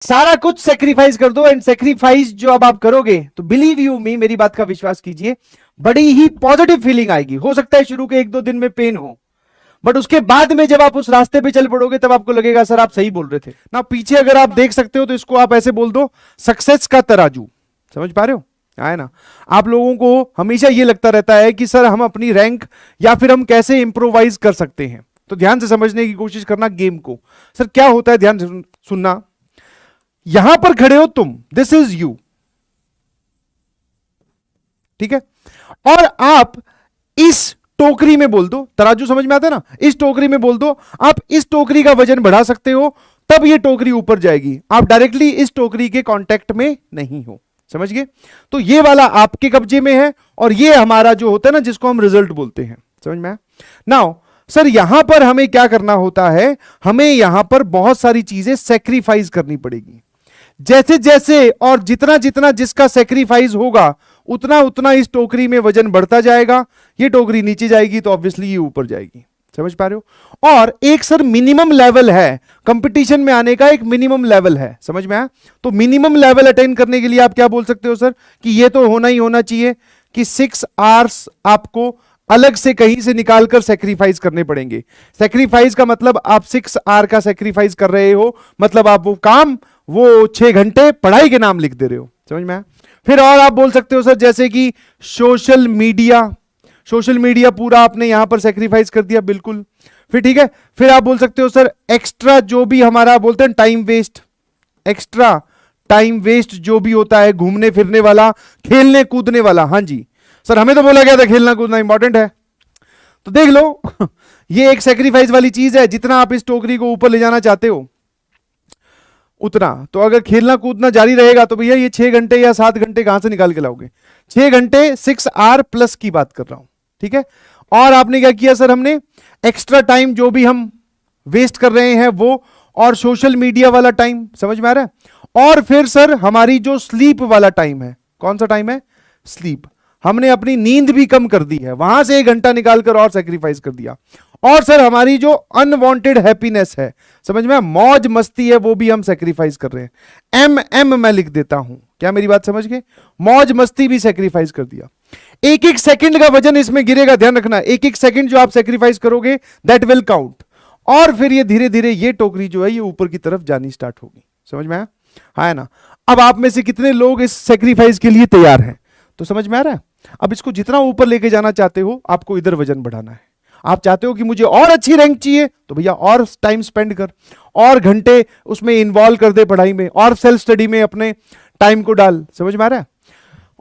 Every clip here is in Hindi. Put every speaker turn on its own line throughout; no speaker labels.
सारा कुछ सेक्रीफाइस कर दो एंड सेक्रीफाइस जो अब आप करोगे तो बिलीव यू मी, मेरी बात का विश्वास कीजिए, बड़ी ही पॉजिटिव फीलिंग आएगी। हो सकता है शुरू के 1-2 दिन में पेन हो, बट उसके बाद में जब आप उस रास्ते पे चल पड़ोगे तब आपको लगेगा सर आप सही बोल रहे थे ना। पीछे अगर आप देख सकते हो तो इसको आप ऐसे बोल दो, सक्सेस का तराजू। समझ पा रहे हो? है ना। आप लोगों को हमेशा ये लगता रहता है कि सर हम अपनी रैंक या फिर हम कैसे इंप्रोवाइज कर सकते हैं, तो ध्यान से समझने की कोशिश करना गेम को। सर क्या होता है, ध्यान से सुनना। यहां पर खड़े हो तुम, दिस इज यू, ठीक है, और आप इस टोकरी में बोल दो, तराजू समझ में आता है ना, इस टोकरी में बोल दो आप इस टोकरी का वजन बढ़ा सकते हो, तब ये टोकरी ऊपर जाएगी। आप डायरेक्टली इस टोकरी के कांटेक्ट में नहीं हो। समझ गए? तो ये वाला आपके कब्जे में है और ये हमारा जो होता है ना, जिसको हम रिजल्ट बोलते हैं। समझ में आया? नाउ सर यहां पर हमें क्या करना होता है, हमें यहां पर बहुत सारी चीजें सेक्रीफाइस करनी पड़ेगी। जैसे जैसे और जितना जितना जिसका सेक्रीफाइस होगा उतना उतना इस टोकरी में वजन बढ़ता जाएगा। ये टोकरी नीचे जाएगी तो ऑब्वियसली ये ऊपर जाएगी। समझ पा रहे हो? और एक सर मिनिमम लेवल है कंपटीशन में आने का, एक मिनिमम लेवल है। समझ में आया? तो मिनिमम लेवल अटेन करने के लिए आप क्या बोल सकते हो सर, कि ये तो होना ही होना चाहिए कि 6 आवर्स आपको अलग से कहीं से निकालकर सेक्रीफाइस करने पड़ेंगे। सेक्रीफाइस का मतलब आप 6 आवर का सेक्रीफाइस कर रहे हो, मतलब आप वो काम, वो 6 घंटे पढ़ाई के नाम लिख दे रहे हो। समझ में आया? फिर और आप बोल सकते हो सर जैसे कि सोशल मीडिया, सोशल मीडिया पूरा आपने यहां पर सेक्रीफाइस कर दिया, बिल्कुल। फिर ठीक है, फिर आप बोल सकते हो सर एक्स्ट्रा जो भी हमारा बोलते हैं time waste, extra time waste जो भी होता है, घूमने फिरने वाला, खेलने कूदने वाला। हाँ जी सर, हमें तो बोला गया था खेलना कूदना इंपॉर्टेंट है, तो देख लो ये एक सेक्रीफाइस वाली चीज है। जितना आप इस टोकरी को ऊपर ले जाना चाहते हो उतना, तो अगर खेलना कूदना जारी रहेगा तो भैया ये 6 घंटे या 7 घंटे कहां से निकाल के लाओगे? 6 घंटे 6 आवर प्लस की बात कर रहा हूं, ठीक है। और आपने क्या किया सर, हमने एक्स्ट्रा टाइम जो भी हम वेस्ट कर रहे हैं वो, और सोशल मीडिया वाला टाइम, समझ में आ रहा है। और फिर सर हमारी जो स्लीप वाला टाइम है, कौन सा टाइम है? स्लीप। हमने अपनी नींद भी कम कर दी है, वहां से 1 घंटा निकालकर और सेक्रीफाइस कर दिया। और सर हमारी जो अनवांटेड हैप्पीनेस है, समझ में, मौज मस्ती है, वो भी हम सेक्रीफाइस कर रहे हैं। एम मैं लिख देता हूं, क्या मेरी बात समझ गए? मौज मस्ती भी सेक्रीफाइस कर दिया। एक एक सेकंड का वजन इसमें गिरेगा, ध्यान रखना। एक एक सेकंड जो आप सेक्रीफाइस करोगे दैट विल काउंट। और फिर ये धीरे धीरे ये टोकरी जो है ये ऊपर की तरफ जानी स्टार्ट होगी। समझ में आया? हाँ है ना। अब आप में से कितने लोग इस सेक्रीफाइस के लिए तैयार हैं? तो समझ में आ रहा है? अब इसको जितना ऊपर लेके जाना चाहते हो, आपको इधर वजन बढ़ाना है। आप चाहते हो कि मुझे और अच्छी रैंक चाहिए, तो भैया और टाइम स्पेंड कर, और घंटे उसमें इन्वॉल्व कर दे पढ़ाई में, और सेल्फ स्टडी में अपने टाइम को डाल। समझ में आ रहा है?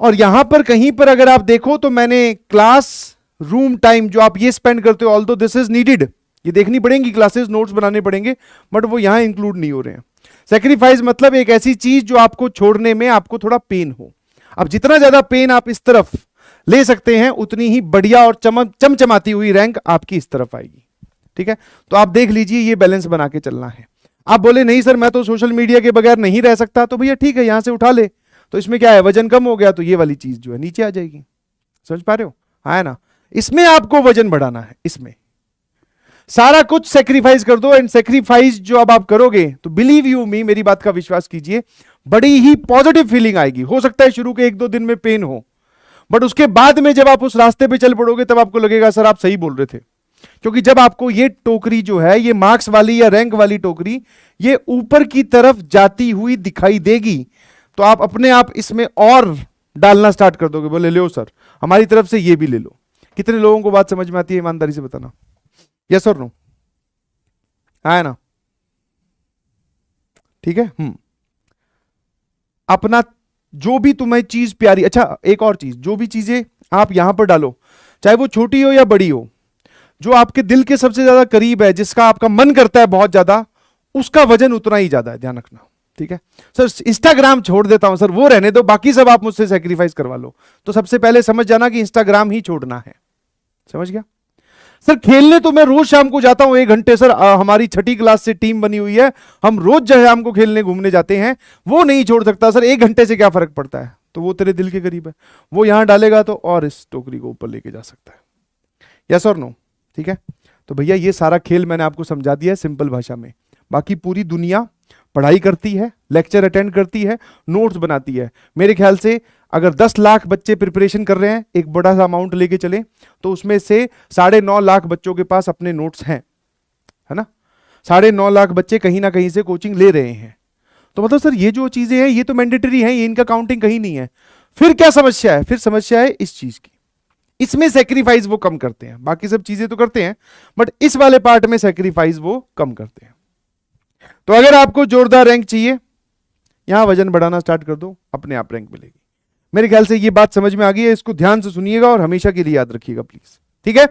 और यहां पर कहीं पर अगर आप देखो तो मैंने क्लास रूम टाइम जो आप ये स्पेंड करते हो, ऑल्दो दिस इज नीडेड, ये देखनी पड़ेंगी क्लासेस, नोट्स बनाने पड़ेंगे, बट वो यहां इंक्लूड नहीं हो रहे हैं। सेक्रीफाइस मतलब एक ऐसी चीज जो आपको छोड़ने में आपको थोड़ा पेन हो। अब जितना ज्यादा पेन आप इस तरफ ले सकते हैं उतनी ही बढ़िया और चमचमाती हुई रैंक आपकी इस तरफ आएगी। ठीक है, तो आप देख लीजिए ये बैलेंस बना के चलना है। आप बोले नहीं सर मैं तो सोशल मीडिया के बगैर नहीं रह सकता, तो भैया ठीक है यहां से उठा ले, तो इसमें क्या है, वजन कम हो गया तो ये वाली चीज जो है नीचे आ जाएगी। समझ पा रहे हो? है ना। इसमें आपको वजन बढ़ाना है, इसमें सारा कुछ सेक्रीफाइस कर दो एंड सेक्रीफाइस जो अब आप करोगे तो बिलीव यू मी, मेरी बात का विश्वास कीजिए, बड़ी ही पॉजिटिव फीलिंग आएगी। हो सकता है शुरू के 1-2 दिन में पेन हो, बट उसके बाद में जब आप उस रास्ते पे चल पड़ोगे तब आपको लगेगा सर आप सही बोल रहे थे। क्योंकि जब आपको ये टोकरी जो है, ये मार्क्स वाली या रैंक वाली टोकरी, ये ऊपर की तरफ जाती हुई दिखाई देगी, तो आप अपने आप इसमें और डालना स्टार्ट कर दोगे। बोले लो सर हमारी तरफ से ये भी ले लो। कितने लोगों को बात समझ में आती है, ईमानदारी से बताना, यस और नो? है ना? ठीक है। अपना जो भी तुम्हें चीज प्यारी, अच्छा एक और चीज, जो भी चीजें आप यहां पर डालो, चाहे वो छोटी हो या बड़ी हो, जो आपके दिल के सबसे ज्यादा करीब है, जिसका आपका मन करता है बहुत ज्यादा, उसका वजन उतना ही ज्यादा है, ध्यान रखना। ठीक है सर, इंस्टाग्राम छोड़ देता हूं सर, वो रहने दो, बाकी सब आप मुझसे सेक्रीफाइस करवा लो। तो सबसे पहले समझ जाना कि इंस्टाग्राम ही छोड़ना है। समझ गया? सर खेलने तो मैं रोज शाम को जाता हूं 1 घंटे सर, हमारी 6ठी क्लास से टीम बनी हुई है, हम रोज जो है शाम को खेलने घूमने जाते हैं, वो नहीं छोड़ सकता सर। 1 घंटे से क्या फर्क पड़ता है, तो वो तेरे दिल के करीब है, वो यहां डालेगा तो और इस टोकरी को ऊपर लेके जा सकता है। यस और नो? ठीक है, तो भैया ये सारा खेल मैंने आपको समझा दिया है सिंपल भाषा में। बाकी पूरी दुनिया पढ़ाई करती है, लेक्चर अटेंड करती है, नोट्स बनाती है। मेरे ख्याल से अगर 10 लाख बच्चे प्रिपरेशन कर रहे हैं, एक बड़ा सा अमाउंट लेके चले, तो उसमें से 9.5 लाख बच्चों के पास अपने नोट्स हैं, है ना। 9.5 लाख बच्चे कहीं ना कहीं से कोचिंग ले रहे हैं। तो मतलब सर ये जो चीजें हैं ये तो मैंडेटरी हैं, ये इनका काउंटिंग कहीं नहीं है। फिर क्या समस्या है? फिर समस्या है इस चीज की, इसमें सेक्रीफाइस वो कम करते हैं। बाकी सब चीजें तो करते हैं, बट इस वाले पार्ट में सेक्रीफाइस वो कम करते हैं। तो अगर आपको जोरदार रैंक चाहिए, यहां वजन बढ़ाना स्टार्ट कर दो, अपने आप रैंक मिलेगी। मेरे ख्याल से ये बात समझ में आ गई है, इसको ध्यान से सुनिएगा और हमेशा के लिए याद रखिएगा प्लीज, ठीक है।